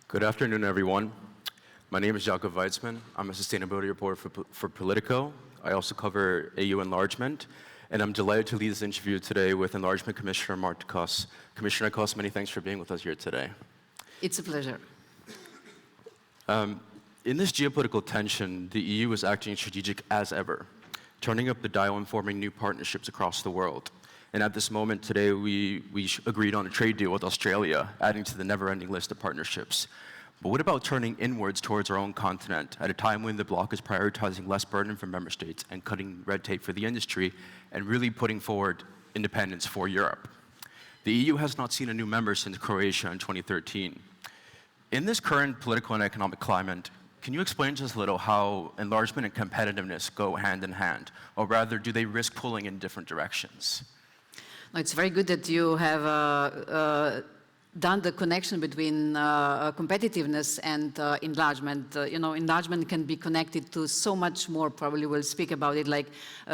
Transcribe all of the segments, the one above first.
Good afternoon, everyone. My name is Jakob Weitzman. I'm a sustainability reporter for Politico. I also cover EU enlargement, and I'm delighted to lead this interview today with Enlargement Commissioner Marta. Commissioner Koss, many thanks for being with us here today. It's a pleasure. In this geopolitical tension, the EU is acting strategic as ever, turning up the dial and forming new partnerships across the world. And at this moment today, we agreed on a trade deal with Australia, adding to the never-ending list of partnerships. But what about turning inwards towards our own continent at a time when the bloc is prioritizing less burden for member states and cutting red tape for the industry and really putting forward independence for Europe? The EU has not seen a new member since Croatia in 2013. In this current political and economic climate, can you explain to us a little how enlargement and competitiveness go hand in hand, or rather, do they risk pulling in different directions? It's very good that you have done the connection between competitiveness and enlargement. Enlargement can be connected to so much more, probably we'll speak about it, like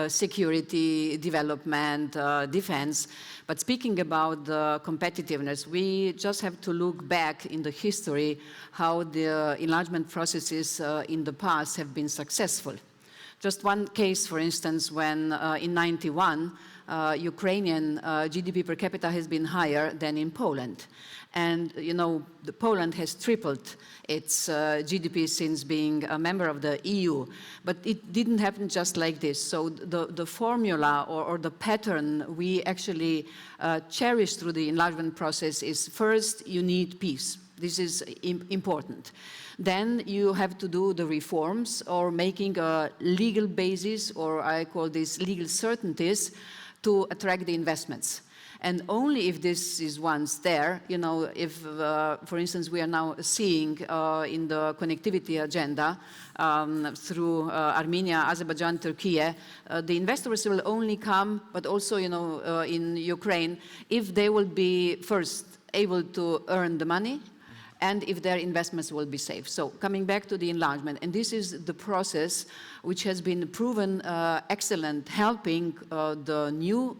security, development, defense. But speaking about competitiveness, we just have to look back in the history how the enlargement processes in the past have been successful. Just one case, for instance, when in '91, Ukrainian GDP per capita has been higher than in Poland. And, Poland has tripled its GDP since being a member of the EU. But it didn't happen just like this. So the formula or the pattern we actually cherish through the enlargement process is, first, you need peace. This is important. Then you have to do the reforms or making a legal basis, or I call this legal certainties, to attract the investments. And only if this is once there, if, for instance, we are now seeing in the connectivity agenda through Armenia, Azerbaijan, Turkey, the investors will only come, but also, in Ukraine, if they will be first able to earn the money, and if their investments will be safe. So coming back to the enlargement, and this is the process which has been proven excellent, helping the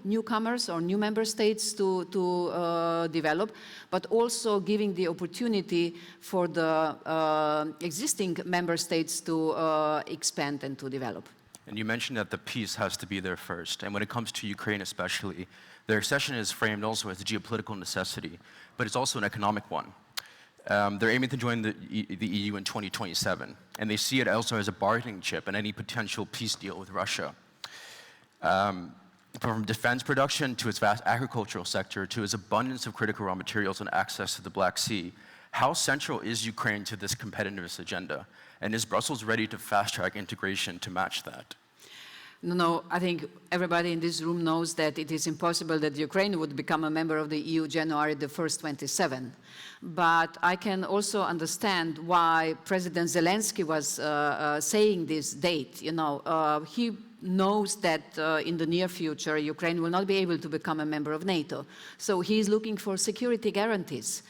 newcomers or new member states to develop, but also giving the opportunity for the existing member states to expand and to develop. And you mentioned that the peace has to be there first. And when it comes to Ukraine especially, their accession is framed also as a geopolitical necessity, but it's also an economic one. They're aiming to join the EU in 2027, and they see it also as a bargaining chip in any potential peace deal with Russia. From defense production to its vast agricultural sector to its abundance of critical raw materials and access to the Black Sea, how central is Ukraine to this competitiveness agenda? And is Brussels ready to fast-track integration to match that? No, I think everybody in this room knows that it is impossible that Ukraine would become a member of the EU January the 1st, 27. But I can also understand why President Zelensky was saying this date. He knows that in the near future, Ukraine will not be able to become a member of NATO. So he's looking for security guarantees.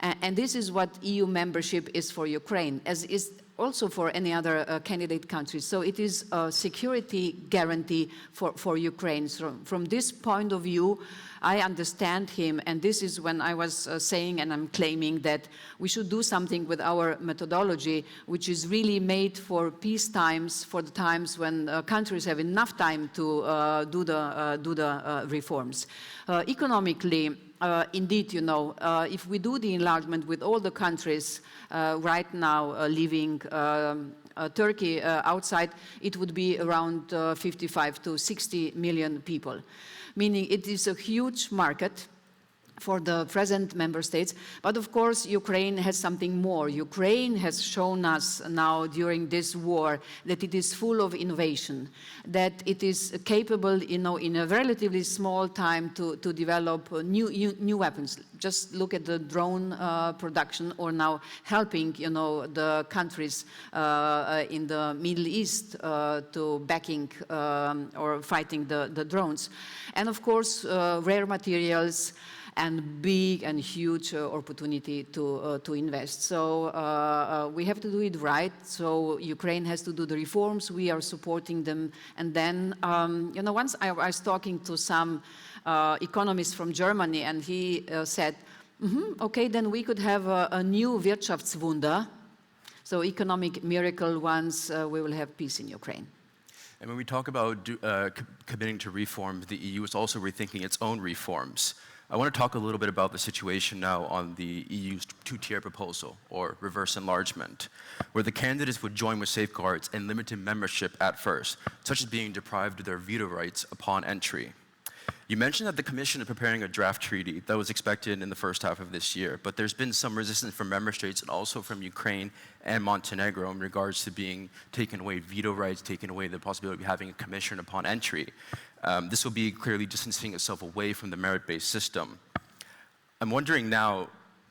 And this is what EU membership is for Ukraine, as is also for any other candidate country. So it is a security guarantee for Ukraine. So from this point of view, I understand him, and this is when I was saying and I'm claiming that we should do something with our methodology, which is really made for peace times, for the times when countries have enough time to do the reforms. Economically, indeed, if we do the enlargement with all the countries right now leaving Turkey outside, it would be around 55 to 60 million people. Meaning it is a huge market for the present member states. But of course, Ukraine has something more. Ukraine has shown us now during this war that it is full of innovation, that it is capable, in a relatively small time to develop new weapons. Just look at the drone production, or now helping, the countries in the Middle East to backing or fighting the drones. And of course, rare materials, and big and huge opportunity to invest. So we have to do it right. So Ukraine has to do the reforms. We are supporting them. And then, once I was talking to some economist from Germany, and he said, Okay, then we could have a new Wirtschaftswunder, so economic miracle once we will have peace in Ukraine. And when we talk about committing to reform, the EU is also rethinking its own reforms. I want to talk a little bit about the situation now on the EU's two-tier proposal, or reverse enlargement, where the candidates would join with safeguards and limited membership at first, such as being deprived of their veto rights upon entry. You mentioned that the Commission is preparing a draft treaty that was expected in the first half of this year, but there's been some resistance from member states and also from Ukraine and Montenegro in regards to being taken away veto rights, taken away the possibility of having a commission upon entry. This will be clearly distancing itself away from the merit-based system. I'm wondering now,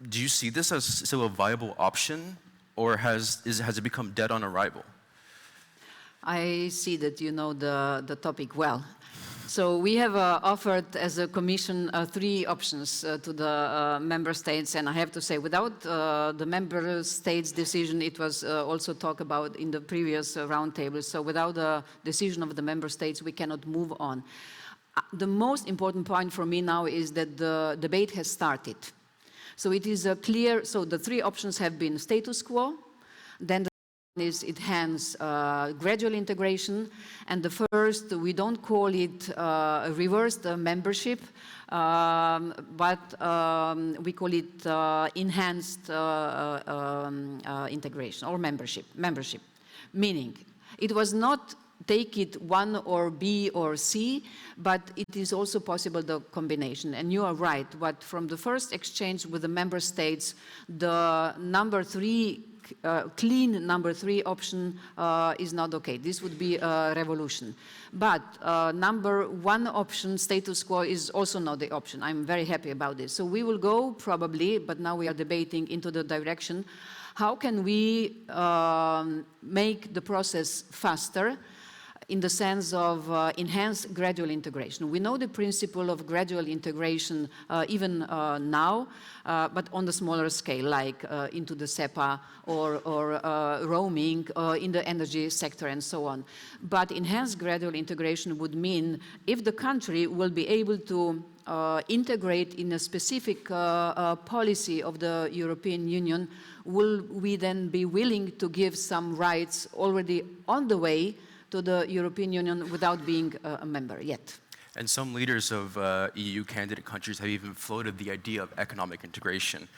do you see this as still a viable option, or has it become dead on arrival? I see that you know the topic well. So we have offered as a Commission 3 options to the member states, and I have to say, without the member states' decision, it was also talked about in the previous roundtable. So without the decision of the member states, we cannot move on. The most important point for me now is that the debate has started. So it is clear. So the 3 options have been status quo, then is enhance gradual integration, and the first, we don't call it reversed membership, but we call it enhanced integration or membership. Meaning, it was not take it 1 or B or C, but it is also possible the combination. And you are right, but from the first exchange with the member states, the number 3 clean number 3 option is not okay. This would be a revolution. But number 1 option, status quo, is also not the option. I'm very happy about this. So we will go probably, but now we are debating into the direction, how can we make the process faster in the sense of enhanced gradual integration. We know the principle of gradual integration even now, but on the smaller scale, like into the SEPA or roaming in the energy sector and so on. But enhanced gradual integration would mean if the country will be able to integrate in a specific policy of the European Union, will we then be willing to give some rights already on the way to the European Union without being a member yet? And some leaders of EU candidate countries have even floated the idea of economic integration.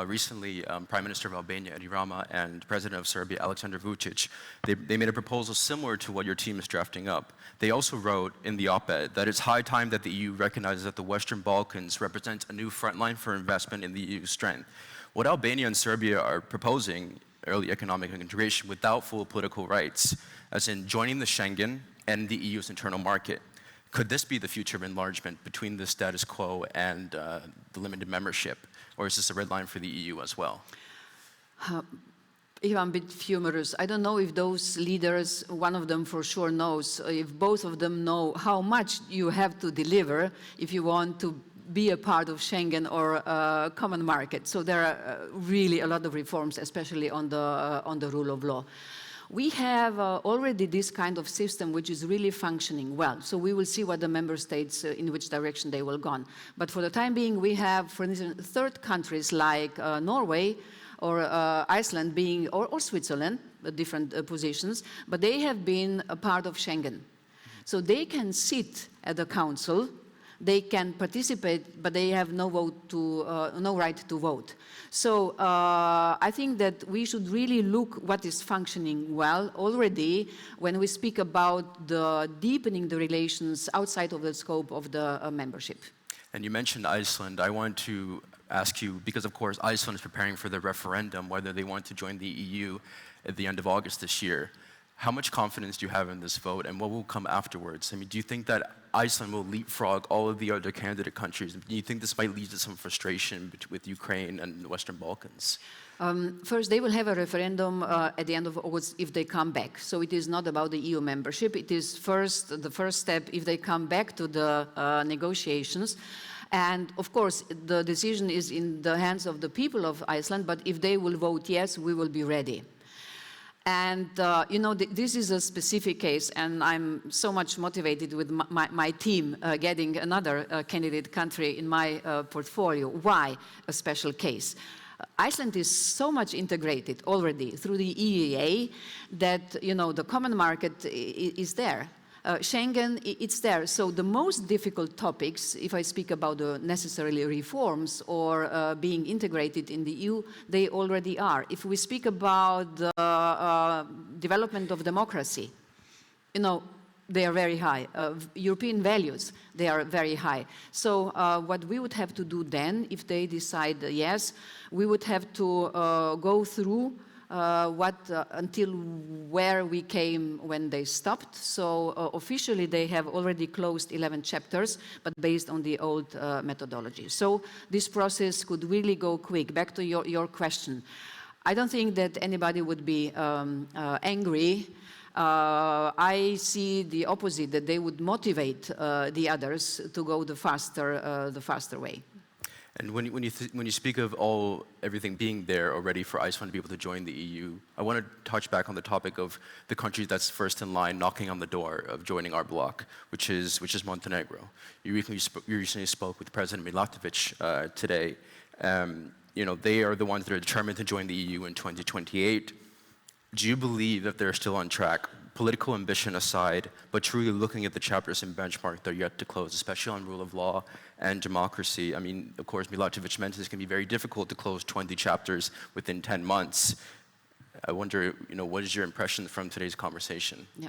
Recently, Prime Minister of Albania, Edi Rama, and President of Serbia, Aleksandar Vučić, they made a proposal similar to what your team is drafting up. They also wrote in the op-ed that it's high time that the EU recognizes that the Western Balkans represent a new front line for investment in the EU's strength. What Albania and Serbia are proposing, early economic integration without full political rights, as in joining the Schengen and the EU's internal market. Could this be the future of enlargement between the status quo and the limited membership? Or is this a red line for the EU as well? If I'm a bit humorous, I don't know if those leaders, one of them for sure knows, if both of them know how much you have to deliver if you want to be a part of Schengen or a common market. So there are really a lot of reforms, especially on the rule of law. We have already this kind of system which is really functioning well. So we will see what the member states, in which direction they will go. But for the time being, we have, for instance, third countries like Norway or Iceland being, or Switzerland, different positions, but they have been a part of Schengen. So they can sit at the council, they can participate, but they have no right to vote. So I think that we should really look what is functioning well already when we speak about the deepening the relations outside of the scope of the membership. And you mentioned Iceland. I want to ask you, because of course Iceland is preparing for the referendum, whether they want to join the EU at the end of August this year. How much confidence do you have in this vote, and what will come afterwards? I mean, do you think that Iceland will leapfrog all of the other candidate countries? Do you think this might lead to some frustration with Ukraine and the Western Balkans? First, they will have a referendum at the end of August if they come back. So it is not about the EU membership. It is the first step if they come back to the negotiations. And of course, the decision is in the hands of the people of Iceland, but if they will vote yes, we will be ready. And, you know, this is a specific case, and I'm so much motivated with my team getting another candidate country in my portfolio. Why a special case? Iceland is so much integrated already through the EEA that, you know, the common market is there. Schengen, it's there. So the most difficult topics, if I speak about the necessarily reforms or being integrated in the EU, they already are. If we speak about the development of democracy, you know, they are very high. European values, they are very high. So what we would have to do then, if they decide yes, we would have to go through until where we came when they stopped. So officially they have already closed 11 chapters, but based on the old methodology. So this process could really go quick. Back to your question. I don't think that anybody would be angry. I see the opposite, that they would motivate the others to go the faster way. And when you speak of everything being there already for Iceland to be able to join the EU, I want to touch back on the topic of the country that's first in line knocking on the door of joining our bloc, which is Montenegro. You recently spoke with President Milatovic today. You know, they are the ones that are determined to join the EU in 2028. Do you believe that they're still on track, political ambition aside, but truly looking at the chapters in benchmark they're yet to close, especially on rule of law and democracy? I mean, of course, Milatovic mentioned it's going to be very difficult to close 20 chapters within 10 months. I wonder, you know, what is your impression from today's conversation? Yeah.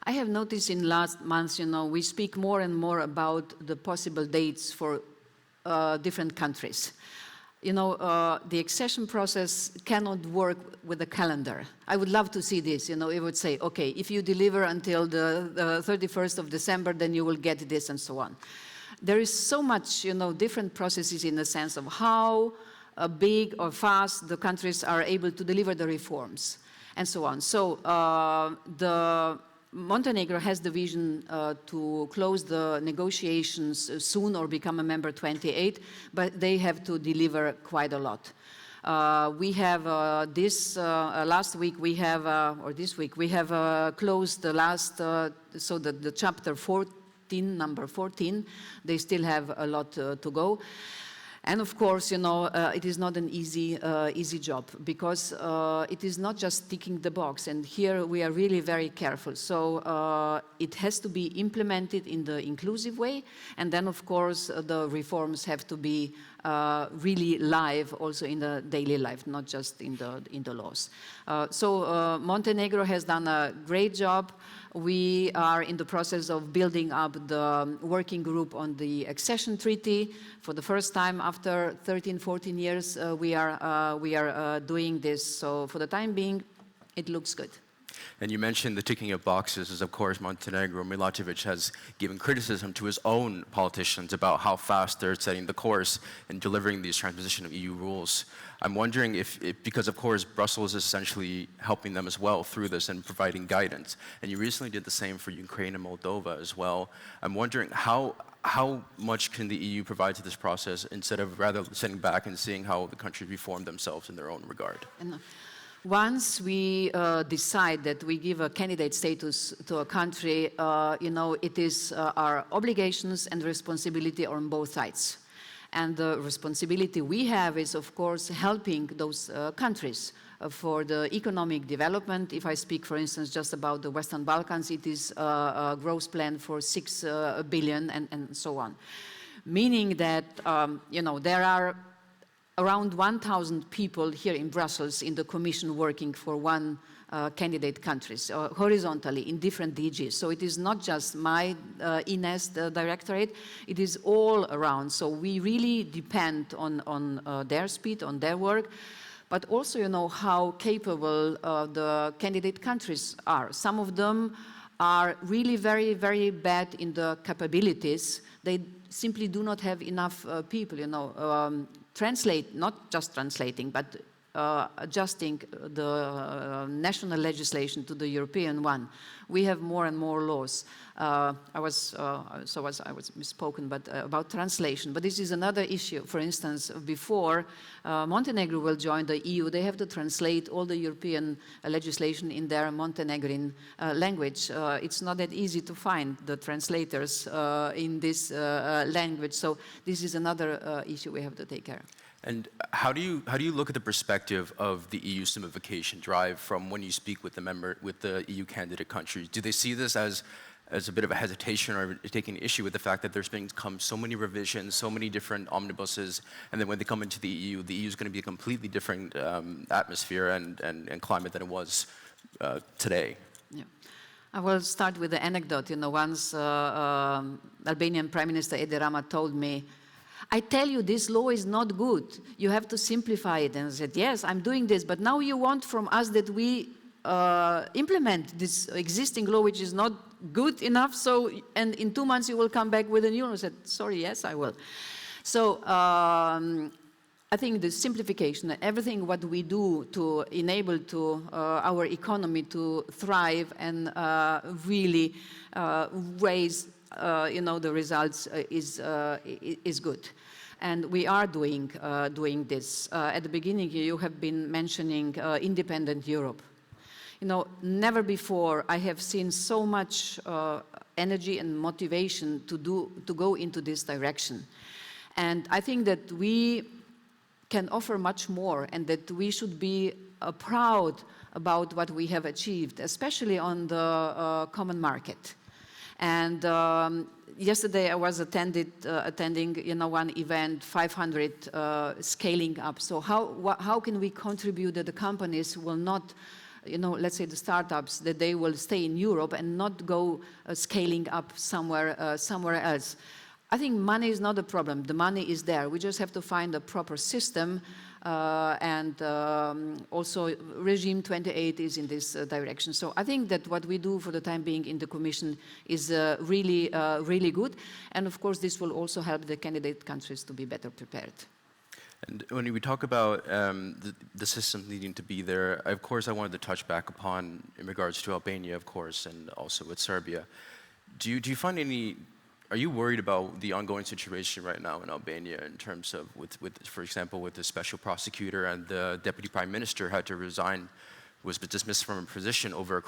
I have noticed in last months, you know, we speak more and more about the possible dates for different countries. You know, the accession process cannot work with a calendar. I would love to see this, you know, it would say, okay, if you deliver until the 31st of December, then you will get this and so on. There is so much, you know, different processes in the sense of how big or fast the countries are able to deliver the reforms and so on. So Montenegro has the vision to close the negotiations soon or become a member 28, but they have to deliver quite a lot. We have last week we have, or this week, we have closed the last, so the chapter 14, number 14, they still have a lot to go. And of course, you know, it is not an easy job, because it is not just ticking the box, and here we are really very careful. So it has to be implemented in the inclusive way, and then of course the reforms have to be really live also in the daily life, not just in the laws. So Montenegro has done a great job. We are in the process of building up the working group on the accession treaty. For the first time after 13, 14 years, we are doing this. So for the time being, it looks good. And you mentioned the ticking of boxes is, of course, Montenegro. Milatovic has given criticism to his own politicians about how fast they're setting the course and delivering these transposition of EU rules. I'm wondering if, because of course Brussels is essentially helping them as well through this and providing guidance. And you recently did the same for Ukraine and Moldova as well. I'm wondering how much can the EU provide to this process instead of rather sitting back and seeing how the countries reform themselves in their own regard? Once we decide that we give a candidate status to a country, you know, it is our obligations and responsibility on both sides. And the responsibility we have is, of course, helping those countries for the economic development. If I speak, for instance, just about the Western Balkans, it is a growth plan for 6 billion and so on. Meaning that, you know, there are around 1,000 people here in Brussels in the Commission working for one candidate countries, horizontally in different DGs. So it is not just my INES directorate, it is all around. So we really depend on their speed, on their work, but also, you know, how capable the candidate countries are. Some of them are really very, very bad in the capabilities. They simply do not have enough people, you know, translate, not just translating, but adjusting the national legislation to the European one, we have more and more laws. I was misspoken, but about translation. But this is another issue. For instance, before Montenegro will join the EU, they have to translate all the European legislation in their Montenegrin language. It's not that easy to find the translators in this language. So this is another issue we have to take care of. And how do you look at the perspective of the EU simplification drive from when you speak with the EU candidate countries? Do they see this as a bit of a hesitation or taking issue with the fact that there's come so many revisions, so many different omnibuses, and then when they come into the EU is going to be a completely different atmosphere and climate than it was today? Yeah. I will start with the anecdote. You know, once Albanian Prime Minister Edi Rama told me, I tell you, this law is not good. You have to simplify it. And I said, yes, I'm doing this. But now you want from us that we implement this existing law, which is not good enough. So, and in 2 months you will come back with a new law. I said, sorry, yes, I will. So I think the simplification, everything what we do to enable to our economy to thrive and really raise the results is good. And we are doing this. At the beginning, you have been mentioning independent Europe. You know, never before I have seen so much energy and motivation to go into this direction. And I think that we can offer much more and that we should be proud about what we have achieved, especially on the common market. And yesterday I was attending, one event, 500 scaling up. So how can we contribute that the companies will not, let's say the startups, that they will stay in Europe and not go scaling up somewhere else? I think money is not a problem. The money is there. We just have to find a proper system. Also regime 28 is in this direction. So I think that what we do for the time being in the Commission is really good. And of course, this will also help the candidate countries to be better prepared. And when we talk about the system needing to be there, of course, I wanted to touch back upon in regards to Albania, of course, and also with Serbia. Do you find any? Are you worried about the ongoing situation right now in Albania in terms of, for example, with the special prosecutor and the deputy prime minister had to resign, was dismissed from a position over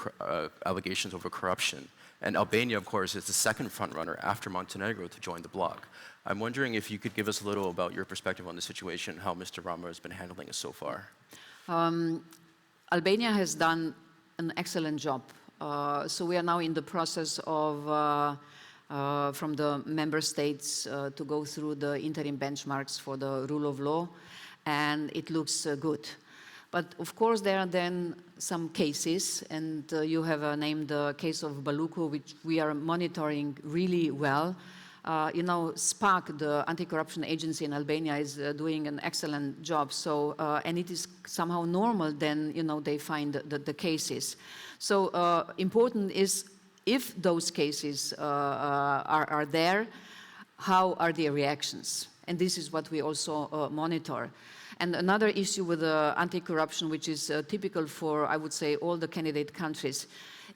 allegations over corruption? And Albania, of course, is the second frontrunner after Montenegro to join the bloc. I'm wondering if you could give us a little about your perspective on the situation, how Mr. Rama has been handling it so far. Albania has done an excellent job. So we are now in the process of from the member states to go through the interim benchmarks for the rule of law, and it looks good. But of course there are then some cases, and you have named the case of Baluku, which we are monitoring really well. SPAC, the anti-corruption agency in Albania, is doing an excellent job. So, and it is somehow normal then, they find the cases. So important is, if those cases are there, how are the reactions? And this is what we also monitor. And another issue with anti-corruption, which is typical for, I would say, all the candidate countries,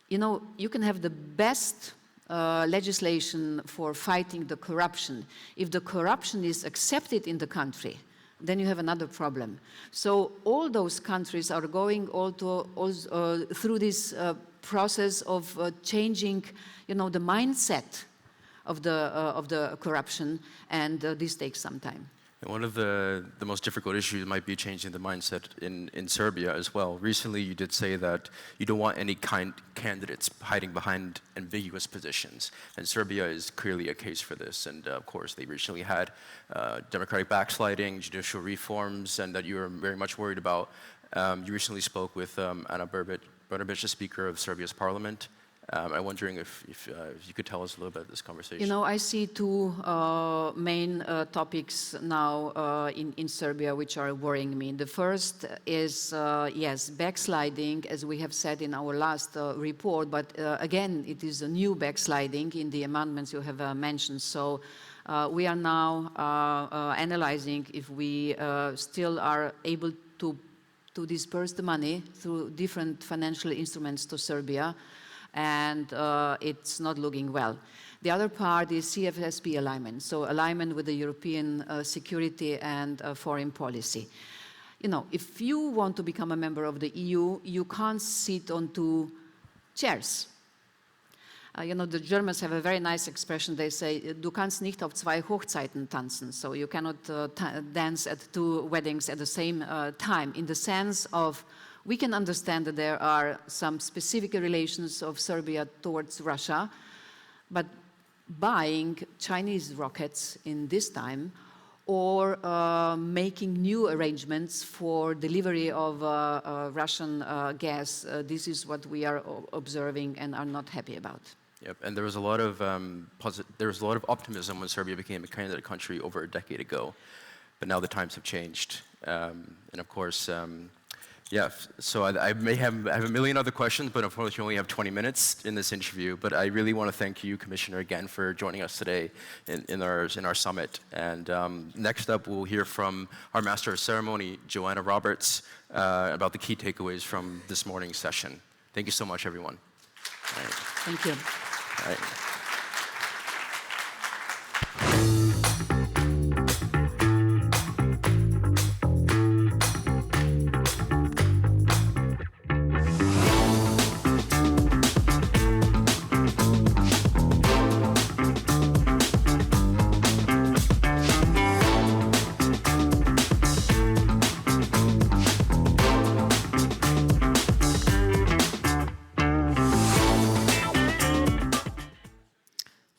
you can have the best legislation for fighting the corruption. If the corruption is accepted in the country, then you have another problem. So all those countries are going through this process of changing, the mindset of the corruption, and this takes some time. And one of the most difficult issues might be changing the mindset in Serbia as well. Recently, you did say that you don't want any candidates hiding behind ambiguous positions. And Serbia is clearly a case for this. And of course, they recently had democratic backsliding, judicial reforms, and that you were very much worried about. You recently spoke with Ana Brnabić, the Speaker of Serbia's parliament. I'm wondering if you could tell us a little bit of this conversation. I see two main topics now in Serbia which are worrying me. The first is, yes, backsliding, as we have said in our last report, but again, it is a new backsliding in the amendments you have mentioned. So we are now analyzing if we still are able to to disperse the money through different financial instruments to Serbia, and it's not looking well. The other part is CFSP alignment, so alignment with the European security and foreign policy. You know, if you want to become a member of the EU, you can't sit on two chairs. You know, the Germans have a very nice expression. They say, "Du kannst nicht auf zwei Hochzeiten tanzen." So you cannot dance at two weddings at the same time, in the sense of, we can understand that there are some specific relations of Serbia towards Russia, but buying Chinese rockets in this time, or making new arrangements for delivery of Russian gas, this is what we are observing and are not happy about. Yep, and there was a lot of optimism when Serbia became a candidate country over a decade ago, but now the times have changed, and of course, yeah. So I have a million other questions, but unfortunately, we only have 20 minutes in this interview. But I really want to thank you, Commissioner, again for joining us today in our summit. And next up, we'll hear from our Master of Ceremony, Joanna Roberts, about the key takeaways from this morning's session. Thank you so much, everyone. All right. Thank you. All right.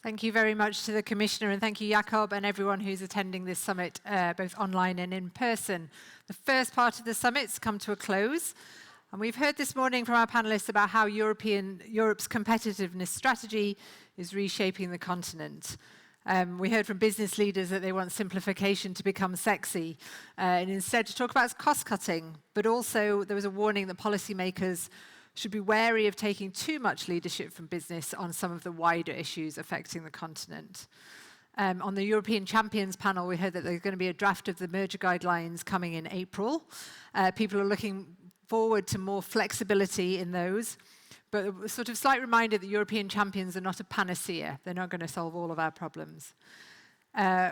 Thank you very much to the Commissioner, and thank you, Jakob, and everyone who's attending this summit, both online and in person. The first part of the summit's come to a close, and we've heard this morning from our panelists about how Europe's competitiveness strategy is reshaping the continent. We heard from business leaders that they want simplification to become sexy, and instead to talk about cost-cutting, but also there was a warning that policymakers should be wary of taking too much leadership from business on some of the wider issues affecting the continent. On the European Champions panel, we heard that there's going to be a draft of the merger guidelines coming in April. People are looking forward to more flexibility in those, but a sort of slight reminder that European champions are not a panacea. They're not going to solve all of our problems.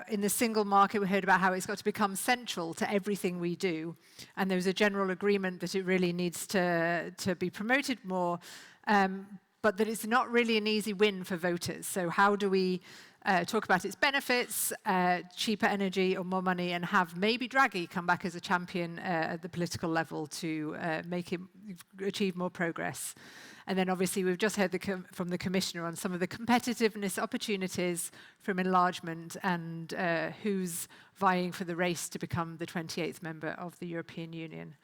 In the single market, we heard about how it's got to become central to everything we do. And there's a general agreement that it really needs to be promoted more, but that it's not really an easy win for voters. So how do we talk about its benefits, cheaper energy or more money, and have maybe Draghi come back as a champion at the political level to make him achieve more progress? And then obviously we've just heard from the Commissioner on some of the competitiveness opportunities from enlargement and who's vying for the race to become the 28th member of the European Union.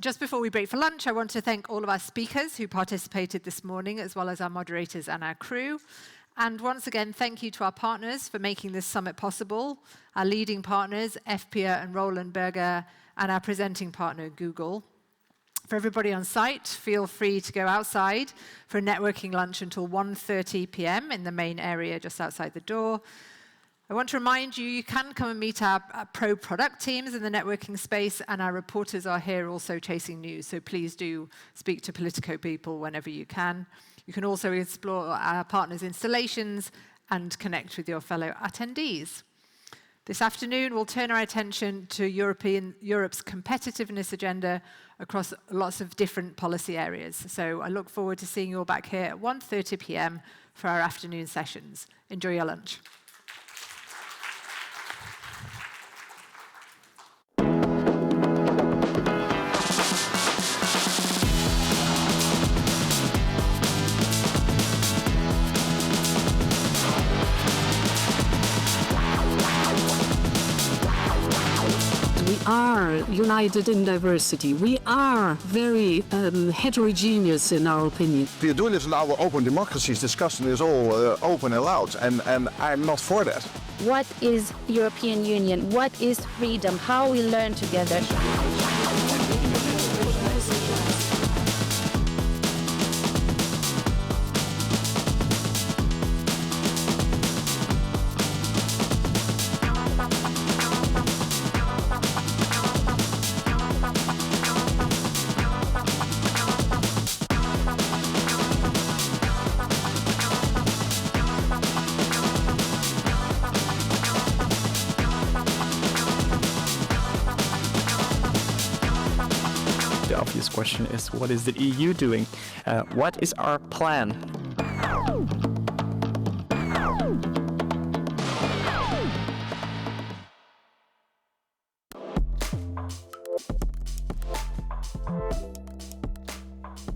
Just before we break for lunch, I want to thank all of our speakers who participated this morning, as well as our moderators and our crew. And once again, thank you to our partners for making this summit possible, our leading partners, FPA and Roland Berger, and our presenting partner, Google. For everybody on site, feel free to go outside for a networking lunch until 1:30 p.m. in the main area just outside the door. I want to remind you, you can come and meet our pro-product teams in the networking space, and our reporters are here also chasing news, so please do speak to Politico people whenever you can. You can also explore our partners' installations and connect with your fellow attendees. This afternoon, we'll turn our attention to Europe's competitiveness agenda across lots of different policy areas. So I look forward to seeing you all back here at 1:30 p.m. for our afternoon sessions. Enjoy your lunch. Are united in diversity. We are very heterogeneous in our opinion. We do live in our open democracies. Discussion is all open and loud, and I'm not for that. What is European Union? What is freedom? How we learn together. The obvious question is, what is the EU doing? What is our plan?